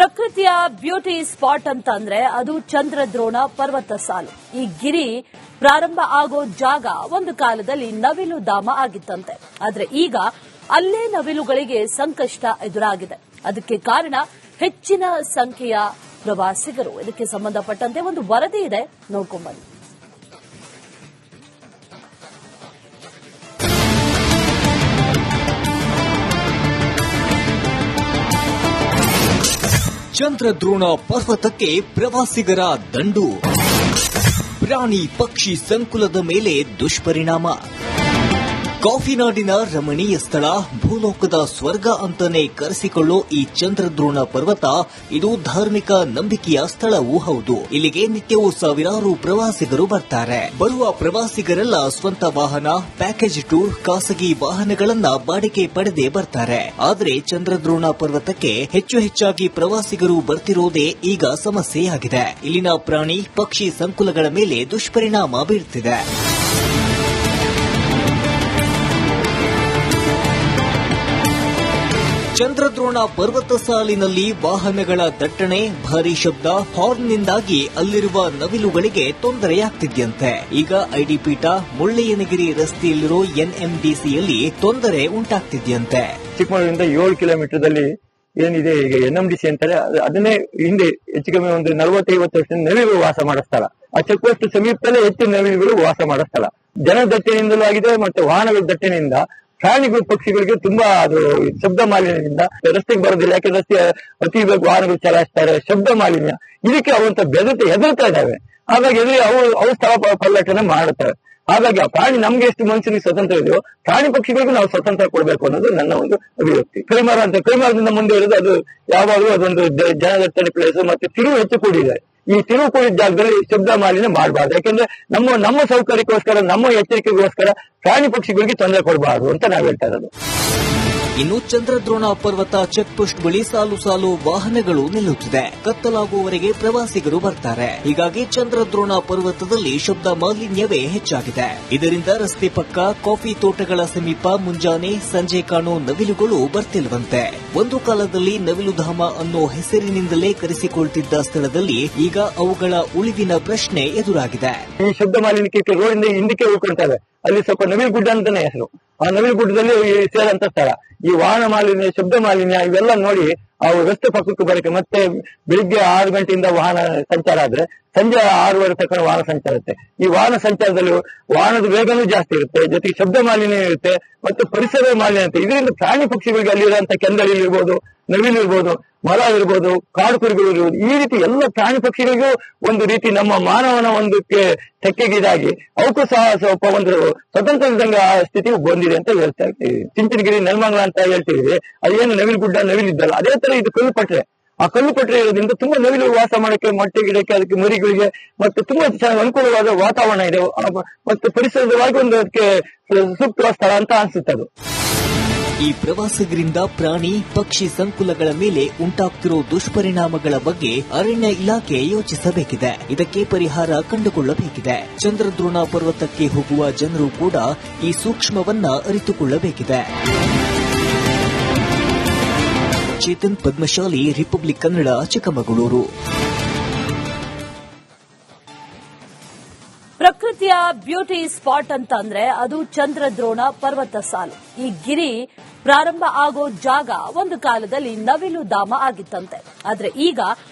ಪ್ರಕೃತಿಯ beauty spot ಅಂತಂದ್ರೆ ಅದು ಚಂದ್ರದ್ರೋಣ ಪರ್ವತ ಸಾಲು. ಈ ಗಿರಿ ಪ್ರಾರಂಭ ಆಗೋ ಜಾಗ ಒಂದು ಕಾಲದಲ್ಲಿ ನವಿಲು ಧಾಮ ಆಗಿತ್ತಂತೆ. ಆದ್ರೆ ಈಗ ಅಲ್ಲೇ ನವಿಲುಗಳಿಗೆ ಸಂಕಷ್ಟ ಎದುರಾಗಿದೆ. ಅದಕ್ಕೆ ಕಾರಣ ಹೆಚ್ಚಿನ ಸಂಖ್ಯೆಯ ಪ್ರವಾಸಿಗರು. ಇದಕ್ಕೆ ಸಂಬಂಧಪಟ್ಟಂತೆ ಒಂದು ವರದಿ ಇದೆ, ನೋಡ್ಕೊಂಡ್ಬನ್ನಿ. ಚಂದ್ರದ್ರೋಣ ಪರ್ವತಕ್ಕೆ ಪ್ರವಾಸಿಗರ ದಂಡು. ಪ್ರಾಣಿ ಪಕ್ಷಿ ಸಂಕುಲದ ಮೇಲೆ ದುಷ್ಪರಿಣಾಮ. ಕಾಫಿನಾಡಿನ ರಮಣೀಯ ಸ್ಥಳ, ಭೂಲೋಕದ ಸ್ವರ್ಗ ಅಂತಾನೆ ಕರೆಸಿಕೊಳ್ಳೋ ಈ ಚಂದ್ರದ್ರೋಣ ಪರ್ವತ ಇದು ಧಾರ್ಮಿಕ ನಂಬಿಕೆಯ ಸ್ಥಳವೂ ಹೌದು. ಇಲ್ಲಿಗೆ ನಿತ್ಯವೂ ಸಾವಿರಾರು ಪ್ರವಾಸಿಗರು ಬರ್ತಾರೆ. ಬರುವ ಪ್ರವಾಸಿಗರೆಲ್ಲ ಸ್ವಂತ ವಾಹನ, ಪ್ಯಾಕೇಜ್ ಟೂರ್, ಖಾಸಗಿ ವಾಹನಗಳನ್ನ ಬಾಡಿಗೆ ಪಡೆದೇ ಬರ್ತಾರೆ. ಆದರೆ ಚಂದ್ರದ್ರೋಣ ಪರ್ವತಕ್ಕೆ ಹೆಚ್ಚಾಗಿ ಪ್ರವಾಸಿಗರು ಬರ್ತಿರೋದೇ ಈಗ ಸಮಸ್ಯೆಯಾಗಿದೆ. ಇಲ್ಲಿನ ಪ್ರಾಣಿ ಪಕ್ಷಿ ಸಂಕುಲಗಳ ಮೇಲೆ ದುಷ್ಪರಿಣಾಮ ಬೀರ್ತಿದೆ. ಚಂದ್ರದ್ರೋಣ ಪರ್ವತ ಸಾಲಿನಲ್ಲಿ ವಾಹನಗಳ ದಟ್ಟಣೆ, ಭಾರೀ ಶಬ್ದ, ಹಾರ್ನ್ನಿಂದಾಗಿ ಅಲ್ಲಿರುವ ನವಿಲುಗಳಿಗೆ ತೊಂದರೆಯಾಗ್ತಿದ್ಯಂತೆ. ಈಗ ಐಡಿಪೀಠ, ಮುಳ್ಳಯ್ಯನಗಿರಿ ರಸ್ತೆಯಲ್ಲಿರೋ ಎನ್ಎಂಡಿಸಿಯಲ್ಲಿ ತೊಂದರೆ ಉಂಟಾಗ್ತಿದ್ಯಂತೆ. ಚಿಕ್ಕಮಗಳೂರಿಂದ 7 ಕಿಲೋಮೀಟರ್ದಲ್ಲಿ ಏನಿದೆ ಈಗ ಎನ್ಎಂಡಿಸಿ ಅಂತಾರೆ, ಅದನ್ನೇ ಹಿಂದೆ ಹೆಚ್ಚು ಕಮ್ಮಿ ಒಂದು 40-50 ವರ್ಷದಿಂದ ನವಿಲುಗಳು ವಾಸ ಮಾಡೋ ಸ್ಥಳ. ಆ ಚೆಕ್ ಪೋಸ್ಟ್ ಸಮೀಪದಲ್ಲೇ ಹೆಚ್ಚು ನವಿಲುಗಳು ವಾಸ ಮಾಡೋ ಸ್ಥಳ. ಜನ ದಟ್ಟಣೆಯಿಂದಲೂ ಆಗಿದೆ, ಮತ್ತೆ ವಾಹನಗಳ ದಟ್ಟಣೆಯಿಂದ ಪ್ರಾಣಿಗಳು ಪಕ್ಷಿಗಳಿಗೆ ತುಂಬಾ ಅದು ಶಬ್ದ ಮಾಲಿನ್ಯದಿಂದ ರಸ್ತೆಗೆ ಬರೋದಿಲ್ಲ. ಯಾಕೆ ರಸ್ತೆ ಅತಿ ವೇಗ ವಾಹನಗಳು ಚಲಾಯಿಸ್ತಾರೆ, ಶಬ್ದ ಮಾಲಿನ್ಯ ಇದಕ್ಕೆ ಅವಂತ ಹೆದರ್ತಾ ಇದ್ದಾವೆ. ಹಾಗಾಗಿ ಅವು ಸ್ಥಳ ಪಲ್ಲಟನೆ ಮಾಡುತ್ತವೆ. ಹಾಗಾಗಿ ಆ ಪ್ರಾಣಿ ನಮ್ಗೆ ಎಷ್ಟು ಮನುಷ್ಯನಿಗೆ ಸ್ವತಂತ್ರ ಇದೆಯೋ ಪ್ರಾಣಿ ಪಕ್ಷಿಗಳಿಗೂ ನಾವು ಸ್ವತಂತ್ರ ಕೊಡಬೇಕು ಅನ್ನೋದು ನನ್ನ ಒಂದು ಅಭಿವ್ಯಕ್ತಿ. ಕೈಮರದಿಂದ ಮುಂದೆ ಇರೋದು ಅದು ಯಾವಾಗಲೂ ಅದೊಂದು ಜನದಟ್ಟಣೆ ಪ್ಲೇಸ್, ಮತ್ತೆ ತಿರುವು ಹೆಚ್ಚು ಕೂಡಿದೆ. ಈ ತಿರುವು ಕೂಡಿದ ಜಾಗದಲ್ಲಿ ಶಬ್ದ ಮಾಲಿನ್ಯ ಮಾಡಬಾರ್ದು. ಯಾಕಂದ್ರೆ ನಮ್ಮ ಸೌಕರ್ಯಕ್ಕೋಸ್ಕರ, ನಮ್ಮ ಎಚ್ಚರಿಕೆಗೋಸ್ಕರ ಪ್ರಾಣಿ ಪಕ್ಷಿಗಳಿಗೆ ತೊಂದರೆ ಕೊಡಬಾರದು ಅಂತ ನಾವು ಹೇಳ್ತಾ ಇರೋದು. ಇನ್ನು ಚಂದ್ರದ್ರೋಣ ಪರ್ವತ ಚೆಕ್ ಪೋಸ್ಟ್ ಬಳಿ ಸಾಲು ವಾಹನಗಳು ನಿಲ್ಲುತ್ತಿದೆ. ಕತ್ತಲಾಗುವವರೆಗೆ ಪ್ರವಾಸಿಗರು ಬರ್ತಾರೆ. ಹೀಗಾಗಿ ಚಂದ್ರದ್ರೋಣ ಪರ್ವತದಲ್ಲಿ ಶಬ್ದ ಮಾಲಿನ್ಯವೇ ಹೆಚ್ಚಾಗಿದೆ. ಇದರಿಂದ ರಸ್ತೆ ಪಕ್ಕ, ಕಾಫಿ ತೋಟಗಳ ಸಮೀಪ ಮುಂಜಾನೆ ಸಂಜೆ ಕಾಣೋ ನವಿಲುಗಳು ಬರ್ತಿಲ್ವಂತೆ. ಒಂದು ಕಾಲದಲ್ಲಿ ನವಿಲುಧಾಮ ಅನ್ನೋ ಹೆಸರಿನಿಂದಲೇ ಕರೆಸಿಕೊಳ್ತಿದ್ದ ಸ್ಥಳದಲ್ಲಿ ಈಗ ಅವುಗಳ ಉಳಿವಿನ ಪ್ರಶ್ನೆ ಎದುರಾಗಿದೆ. ಈ ಶಬ್ದ ಮಾಲಿನ್ಯಕ್ಕೆ ರೋಡಿಂದ ಹಿಂದಕ್ಕೆ ಉಳ್ಕೊಳ್ತವೆ. ಅಲ್ಲಿ ಸ್ವಲ್ಪ ನವಿಲು ಗುಡ್ಡ ಅಂತಾನೆ ಹೆಸರು. ಆ ನವಿಲು ಗುಡ್ಡದಲ್ಲಿ ಸೇರಂತ ಸ್ಥಳ. ಈ ವಾಹನ ಮಾಲಿನ್ಯ, ಶಬ್ದ ಮಾಲಿನ್ಯ ಇವೆಲ್ಲ ನೋಡಿ ರಸ್ತೆ ಪಕ್ಕಕ್ಕೆ ಬರಕ್ಕೆ, ಮತ್ತೆ ಬೆಳಿಗ್ಗೆ 6 ಗಂಟೆಯಿಂದ ವಾಹನ ಸಂಚಾರ ಆದ್ರೆ ಸಂಜೆ 6:30 ತನಕ ವಾಹನ ಸಂಚಾರ ಇರುತ್ತೆ. ಈ ವಾಹನ ಸಂಚಾರದಲ್ಲಿ ವಾಹನದ ವೇಗನೂ ಜಾಸ್ತಿ ಇರುತ್ತೆ, ಜೊತೆಗೆ ಶಬ್ದ ಮಾಲಿನ್ಯ ಇರುತ್ತೆ, ಮತ್ತೆ ಪರಿಸರ ಮಾಲಿನ್ಯ ಇರುತ್ತೆ. ಇದರಿಂದ ಪ್ರಾಣಿ ಪಕ್ಷಿಗಳಿಗೆ ಅಲ್ಲಿರುವಂತ ಕೆಂದಳಿ ಇರ್ಬೋದು, ನವಿಲು ಇರ್ಬೋದು, ಮರ ಇರ್ಬೋದು, ಕಾಡು ಕುರಿಗಳು ಇರ್ಬೋದು, ಈ ರೀತಿ ಎಲ್ಲ ಪ್ರಾಣಿ ಪಕ್ಷಿಗಳಿಗೂ ಒಂದು ರೀತಿ ನಮ್ಮ ಮಾನವನ ಒಂದು ತೆಕ್ಕೆಗಿದಾಗಿ ಅವಕ್ಕೂ ಸಹ ಸ್ವಲ್ಪ ಒಂದು ಸ್ವತಂತ್ರ ಸ್ಥಿತಿ ಬಂದಿದೆ ಅಂತ ಹೇಳ್ತಾ ಇರ್ತೀವಿ. ಚಿಂಚನಗಿರಿ, ನೆಲಮಂಗಲ ಅಂತ ಹೇಳ್ತೀವಿ. ಅದೇನು ನವಿಲು ಗುಡ್ಡ, ನವಿಲಿದ್ದಲ್ಲ, ಅದೇ ತರ ಇದು ಕಲ್ಲು ಪಟ್ರೆ. ಆ ಕಲ್ಲು ಪಟ್ರೆ ಇರೋದ್ರಿಂದ ತುಂಬಾ ನವಿಲು ವಾಸ ಮಾಡಕ್ಕೆ, ಮೊಟ್ಟೆ ಗಿಡಕ್ಕೆ, ಅದಕ್ಕೆ ಮರಿಗಳಿಗೆ ಮತ್ತೆ ತುಂಬಾ ಅನುಕೂಲವಾದ ವಾತಾವರಣ ಇದೆ. ಮತ್ತೆ ಪರಿಸರದವಾಗಿ ಒಂದು ಅದಕ್ಕೆ ಸೂಕ್ತವಾದ ಸ್ಥಳ ಅಂತ ಅನ್ಸುತ್ತೆ ಅದು. ಈ ಪ್ರವಾಸಿಗರಿಂದ ಪ್ರಾಣಿ ಪಕ್ಷಿ ಸಂಕುಲಗಳ ಮೇಲೆ ಉಂಟಾಗ್ತಿರೋ ದುಷ್ಪರಿಣಾಮಗಳ ಬಗ್ಗೆ ಅರಣ್ಯ ಇಲಾಖೆ ಯೋಚಿಸಬೇಕಿದೆ. ಇದಕ್ಕೆ ಪರಿಹಾರ ಕಂಡುಕೊಳ್ಳಬೇಕಿದೆ. ಚಂದ್ರದ್ರೋಣ ಪರ್ವತಕ್ಕೆ ಹೋಗುವ ಜನರು ಕೂಡ ಈ ಸೂಕ್ಷ್ಮವನ್ನ ಅರಿತುಕೊಳ್ಳಬೇಕಿದೆ. ಚೇತನ್ ಪದ್ಮಶಾಲಿ, ರಿಪಬ್ಲಿಕ್ ಕನ್ನಡ, ಚಿಕ್ಕಮಗಳೂರು. ಪ್ರಕೃತಿಯ ಬ್ಯೂಟಿ ಸ್ಪಾಟ್ ಅಂತಂದ್ರೆ ಅದು ಚಂದ್ರದ್ರೋಣ ಪರ್ವತ ಸಾಲು. ಈ ಗಿರಿ ಪ್ರಾರಂಭ ಆಗೋ ಜಾಗ ಒಂದು ಕಾಲದಲ್ಲಿ ನವಿಲು ಧಾಮ ಆಗಿತ್ತಂತೆ. ಆದ್ರೆ ಈಗ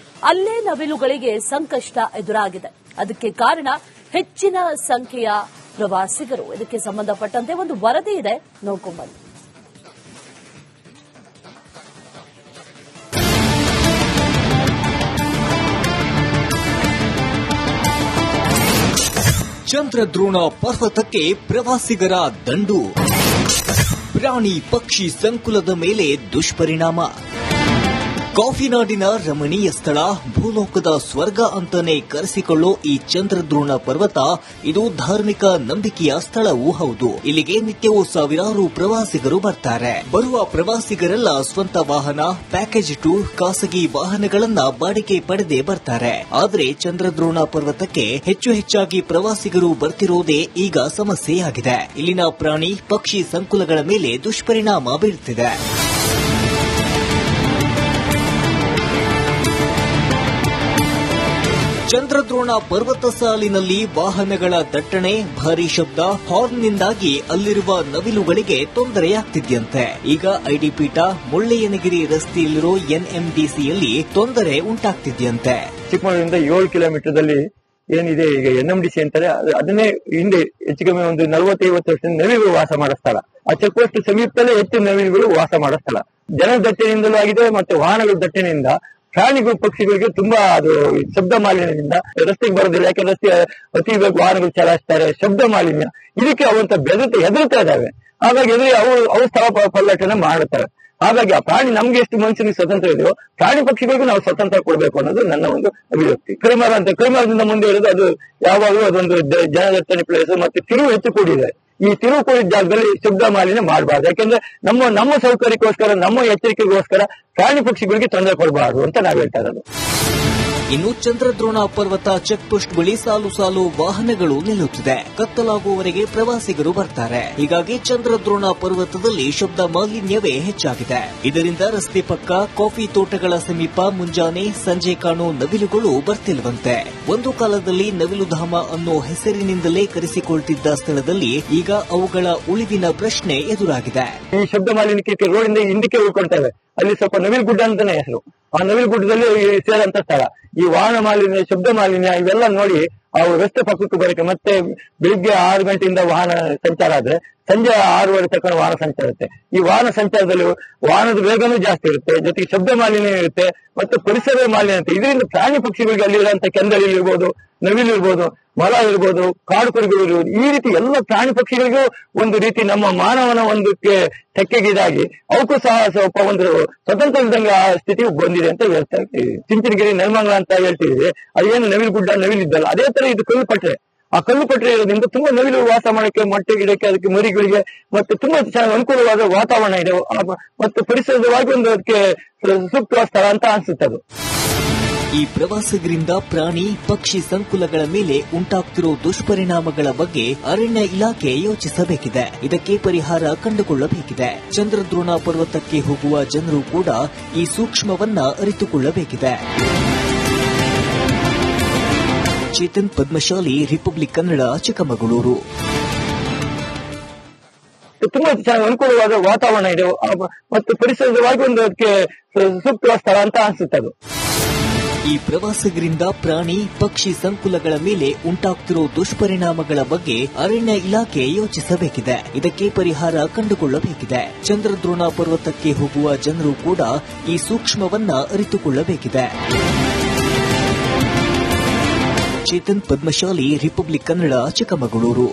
ಅಲ್ಲೇ ನವಿಲುಗಳಿಗೆ ಸಂಕಷ್ಟ ಎದುರಾಗಿದೆ. ಅದಕ್ಕೆ ಕಾರಣ ಹೆಚ್ಚಿನ ಸಂಖ್ಯೆಯ ಪ್ರವಾಸಿಗರು. ಇದಕ್ಕೆ ಸಂಬಂಧಪಟ್ಟಂತೆ ಒಂದು ವರದಿ ಇದೆ, ನೋಡ್ಕೊಂಡ್ಬನ್ನಿ. ಚಂದ್ರದ್ರೋಣ ಪರ್ವತಕ್ಕೆ ಪ್ರವಾಸಿಗರ ದಂಡು. ಪ್ರಾಣಿ ಪಕ್ಷಿ ಸಂಕುಲದ ಮೇಲೆ ದುಷ್ಪರಿಣಾಮ. ಕಾಫಿನಾಡಿನ ರಮಣೀಯ ಸ್ಥಳ, ಭೂಲೋಕದ ಸ್ವರ್ಗ ಅಂತಾನೆ ಕರೆಸಿಕೊಳ್ಳೋ ಈ ಚಂದ್ರದ್ರೋಣ ಪರ್ವತ ಇದು ಧಾರ್ಮಿಕ ನಂಬಿಕೆಯ ಸ್ಥಳವೂ ಹೌದು. ಇಲ್ಲಿಗೆ ನಿತ್ಯವೂ ಸಾವಿರಾರು ಪ್ರವಾಸಿಗರು ಬರ್ತಾರೆ. ಬರುವ ಪ್ರವಾಸಿಗರೆಲ್ಲ ಸ್ವಂತ ವಾಹನ, ಪ್ಯಾಕೇಜ್ ಟೂರ್, ಖಾಸಗಿ ವಾಹನಗಳನ್ನ ಬಾಡಿಗೆ ಪಡೆದೇ ಬರ್ತಾರೆ. ಆದರೆ ಚಂದ್ರದ್ರೋಣ ಪರ್ವತಕ್ಕೆ ಹೆಚ್ಚಾಗಿ ಪ್ರವಾಸಿಗರು ಬರ್ತಿರೋದೇ ಈಗ ಸಮಸ್ಯೆಯಾಗಿದೆ. ಇಲ್ಲಿನ ಪ್ರಾಣಿ ಪಕ್ಷಿ ಸಂಕುಲಗಳ ಮೇಲೆ ದುಷ್ಪರಿಣಾಮ ಬೀರುತ್ತಿದೆ. ಚಂದ್ರದ್ರೋಣ ಪರ್ವತ ಸಾಲಿನಲ್ಲಿ ವಾಹನಗಳ ದಟ್ಟಣೆ, ಭಾರೀ ಶಬ್ದ, ಹಾರ್ನ್ನಿಂದಾಗಿ ಅಲ್ಲಿರುವ ನವಿಲುಗಳಿಗೆ ತೊಂದರೆಯಾಗ್ತಿದ್ಯಂತೆ. ಈಗ ಐಡಿಪೀಠ ಮುಳ್ಳಯ್ಯನಗಿರಿ ರಸ್ತೆಯಲ್ಲಿರೋ ಎನ್ಎಂಡಿಸಿಯಲ್ಲಿ ತೊಂದರೆ ಉಂಟಾಗ್ತಿದ್ಯಂತೆ. ಚಿಕ್ಕಮಗಳೂರಿಂದ 7 ಕಿಲೋಮೀಟರ್ದಲ್ಲಿ ಏನಿದೆ ಈಗ ಎನ್ಎಂಡಿಸಿ ಅಂತಾರೆ, ಅದನ್ನೇ ಹಿಂದೆ ಹೆಚ್ಚು ಕಮ್ಮಿ ಒಂದು 40-50 ವರ್ಷದಿಂದ ನವಿಲುಗಳು ವಾಸ ಮಾಡೋ ಸ್ಥಳ. ಆ ಚೆಕ್ ಪೋಸ್ಟ್ ಸಮೀಪದಲ್ಲೇ ಹೆಚ್ಚು ನವಿಲುಗಳು ವಾಸ ಮಾಡೋ ಸ್ಥಳ. ಜನ ದಟ್ಟಣೆಯಿಂದಲೂ ಆಗಿದೆ, ಮತ್ತೆ ವಾಹನಗಳ ದಟ್ಟಣೆಯಿಂದ ಪ್ರಾಣಿಗಳು ಪಕ್ಷಿಗಳಿಗೆ ತುಂಬಾ ಅದು ಶಬ್ದ ಮಾಲಿನ್ಯದಿಂದ ರಸ್ತೆಗೆ ಬರೋದಿಲ್ಲ. ಯಾಕಂದ್ರೆ ರಸ್ತೆ ಅತಿ ವೇಗ ವಾಹನಗಳು ಚಲಾಯಿಸ್ತಾರೆ, ಶಬ್ದ ಮಾಲಿನ್ಯ ಇದಕ್ಕೆ ಅವಂತ ಹೆದರ್ತಾ ಇದಾವೆ. ಹಾಗಾಗಿ ಅವು ಸ್ಥಳ ಪಲ್ಲಟನೆ ಮಾಡುತ್ತಾರೆ. ಹಾಗಾಗಿ ಆ ಪ್ರಾಣಿ ನಮ್ಗೆ ಎಷ್ಟು ಮನುಷ್ಯನಿಗೆ ಸ್ವತಂತ್ರ ಇದೆಯೋ ಪ್ರಾಣಿ ಪಕ್ಷಿಗಳಿಗೂ ನಾವು ಸ್ವತಂತ್ರ ಕೊಡಬೇಕು ಅನ್ನೋದು ನನ್ನ ಒಂದು ಅಭಿವ್ಯಕ್ತಿ. ಕ್ರೈಮರದಿಂದ ಮುಂದೆ ಇರೋದು ಅದು ಯಾವಾಗಲೂ ಅದೊಂದು ಜನದಟ್ಟಣೆ ಪ್ಲೇಸ್, ಮತ್ತೆ ತಿರುವು ಹೆಚ್ಚು ಕೂಡಿದೆ. ಈ ತಿರುವು ಕೂಡಿದ ಜಾಗದಲ್ಲಿ ಶಬ್ದ ಮಾಲಿನ್ಯ ಮಾಡಬಾರ್ದು. ಯಾಕಂದ್ರೆ ನಮ್ಮ ಸೌಕರ್ಯಕ್ಕೋಸ್ಕರ, ನಮ್ಮ ಎಚ್ಚರಿಕೆಗೋಸ್ಕರ ಪ್ರಾಣಿ ಪಕ್ಷಿಗಳಿಗೆ ತೊಂದರೆ ಕೊಡಬಾರದು ಅಂತ ನಾವು ಹೇಳ್ತಾ ಇರೋದು. ಇನ್ನು ಚಂದ್ರದ್ರೋಣ ಪರ್ವತ ಚೆಕ್ ಪೋಸ್ಟ್ ಬಳಿ ಸಾಲು ಸಾಲು ವಾಹನಗಳು ನಿಲ್ಲುತ್ತಿದೆ. ಕತ್ತಲಾಗುವವರೆಗೆ ಪ್ರವಾಸಿಗರು ಬರ್ತಾರೆ. ಹೀಗಾಗಿ ಚಂದ್ರದ್ರೋಣ ಪರ್ವತದಲ್ಲಿ ಶಬ್ದ ಮಾಲಿನ್ಯವೇ ಹೆಚ್ಚಾಗಿದೆ. ಇದರಿಂದ ರಸ್ತೆ ಪಕ್ಕ, ಕಾಫಿ ತೋಟಗಳ ಸಮೀಪ ಮುಂಜಾನೆ ಸಂಜೆ ಕಾಣೋ ನವಿಲುಗಳು ಬರ್ತಿಲ್ವಂತೆ. ಒಂದು ಕಾಲದಲ್ಲಿ ನವಿಲುಧಾಮ ಅನ್ನೋ ಹೆಸರಿನಿಂದಲೇ ಕರೆಸಿಕೊಳ್ತಿದ್ದ ಸ್ಥಳದಲ್ಲಿ ಈಗ ಅವುಗಳ ಉಳಿವಿನ ಪ್ರಶ್ನೆ ಎದುರಾಗಿದೆ. ಈ ಶಬ್ದ ಮಾಲಿನ್ಯಕ್ಕೆ ರೋಡಿಂದ ಹಿಂದಕ್ಕೆ ಉಳ್ಕೊಳ್ತೇವೆ. ಅಲ್ಲಿ ಸ್ವಲ್ಪ ನವಿಲುಗುಡ್ಡ ಅಂತಾನೆ ಹೆಸರು. ಆ ನವಿಲುಗುಡ್ಡದಲ್ಲಿ ಸೇರಂತ ಸ್ಥಳ. ಈ ವಾಹನ ಮಾಲಿನ್ಯ, ಶಬ್ದ ಮಾಲಿನ್ಯ ಇವೆಲ್ಲ ನೋಡಿ ಅವು ರಸ್ತೆ ಪಕ್ಕಕ್ಕೆ ಬರಕ್ಕೆ, ಮತ್ತೆ ಬೆಳಿಗ್ಗೆ 6 ಗಂಟೆಯಿಂದ ವಾಹನ ಸಂಚಾರ ಆದ್ರೆ ಸಂಜೆ 6:30 ತನಕ ವಾಹನ ಸಂಚಾರ ಇರುತ್ತೆ. ಈ ವಾಹನ ಸಂಚಾರದಲ್ಲಿ ವಾಹನದ ವೇಗನೂ ಜಾಸ್ತಿ ಇರುತ್ತೆ, ಜೊತೆಗೆ ಶಬ್ದ ಮಾಲಿನ್ಯ ಇರುತ್ತೆ, ಮತ್ತೆ ಪರಿಸರ ಮಾಲಿನ್ಯ ಇರುತ್ತೆ. ಇದರಿಂದ ಪ್ರಾಣಿ ಪಕ್ಷಿಗಳಿಗೆ ಅಲ್ಲಿರುವಂತ ಕೆಂದಲಿ ಇರ್ಬೋದು, ನವಿಲು ಇರ್ಬೋದು, ಮೊಲ ಇರ್ಬೋದು, ಕಾಡು ಕುರಿಗಳು ಇರ್ಬೋದು, ಈ ರೀತಿ ಎಲ್ಲ ಪ್ರಾಣಿ ಪಕ್ಷಿಗಳಿಗೂ ಒಂದು ರೀತಿ ನಮ್ಮ ಮಾನವನ ಒಂದು ತೆಕ್ಕೆಗಿದಾಗಿ ಅವಕ್ಕೂ ಸಹ ಸ್ವಲ್ಪ ಒಂದು ಸ್ವತಂತ್ರ ಇದ್ದಂಗೆ ಆ ಸ್ಥಿತಿ ಬಂದಿದೆ ಅಂತ ಹೇಳ್ತಾ ಇರ್ತೀವಿ. ಚಿಂಚನಗಿರಿ, ನೆಲಮಂಗಲ ಅಂತ ಹೇಳ್ತಿದ್ವಿ. ಅದೇನು ನವಿಲುಗುಡ್ಡ, ನವಿಲಿದ್ದಲ್ಲ, ಅದೇ ತರ ಇದು ಕಲ್ಲುಪಟ್ರೆ. ಆ ಕಲ್ಲುಪಟ್ರೆ ಇರೋದ್ರಿಂದ ತುಂಬಾ ನವಿಲು ವಾಸ ಮಾಡಕ್ಕೆ, ಮೊಟ್ಟೆ ಗಿಡಕ್ಕೆ, ಅದಕ್ಕೆ ಮರಿಗಳಿಗೆ ಮತ್ತೆ ತುಂಬಾ ಚೆನ್ನಾಗಿ ಅನುಕೂಲವಾದ ವಾತಾವರಣ ಇದೆ. ಮತ್ತು ಪರಿಸರವಾಗಿ ಒಂದು ಅದಕ್ಕೆ ಸೂಕ್ತ ಸ್ಥಳ ಅಂತ ಅನ್ಸುತ್ತೆ ಅದು. ಈ ಪ್ರವಾಸಿಗರಿಂದ ಪ್ರಾಣಿ ಪಕ್ಷಿ ಸಂಕುಲಗಳ ಮೇಲೆ ಉಂಟಾಗ್ತಿರೋ ದುಷ್ಪರಿಣಾಮಗಳ ಬಗ್ಗೆ ಅರಣ್ಯ ಇಲಾಖೆ ಯೋಚಿಸಬೇಕಿದೆ. ಇದಕ್ಕೆ ಪರಿಹಾರ ಕಂಡುಕೊಳ್ಳಬೇಕಿದೆ. ಚಂದ್ರದ್ರೋಣ ಪರ್ವತಕ್ಕೆ ಹೋಗುವ ಜನರು ಕೂಡ ಈ ಸೂಕ್ಷ್ಮವನ್ನ ಅರಿತುಕೊಳ್ಳಬೇಕಿದೆ. ಚೇತನ್ ಪದ್ಮಶಾಲಿ, ರಿಪಬ್ಲಿಕ್ ಕನ್ನಡ, ಚಿಕ್ಕಮಗಳೂರು. ತುಂಬಾ ಚೆನ್ನಾಗಿ ಅನುಕೂಲವಾದ ವಾತಾವರಣ ಇದೆ ಮತ್ತು ಪರಿಸರವಾಗಿ ಒಂದು ಅದಕ್ಕೆ ಸೂಕ್ತ ಸ್ಥಳ ಅಂತ ಅನ್ಸುತ್ತೆ ಅದು. ಈ ಪ್ರವಾಸಿಗರಿಂದ ಪ್ರಾಣಿ ಪಕ್ಷಿ ಸಂಕುಲಗಳ ಮೇಲೆ ಉಂಟಾಗ್ತಿರೋ ದುಷ್ಪರಿಣಾಮಗಳ ಬಗ್ಗೆ ಅರಣ್ಯ ಇಲಾಖೆ ಯೋಚಿಸಬೇಕಿದೆ. ಇದಕ್ಕೆ ಪರಿಹಾರ ಕಂಡುಕೊಳ್ಳಬೇಕಿದೆ. ಚಂದ್ರದ್ರೋಣ ಪರ್ವತಕ್ಕೆ ಹೋಗುವ ಜನರು ಕೂಡ ಈ ಸೂಕ್ಷ್ಮವನ್ನ ಅರಿತುಕೊಳ್ಳಬೇಕಿದೆ. ಚೇತನ್ ಪದ್ಮಶಾಲಿ, ರಿಪಬ್ಲಿಕ್ ಕನ್ನಡ, ಚಿಕ್ಕಮಗಳೂರು.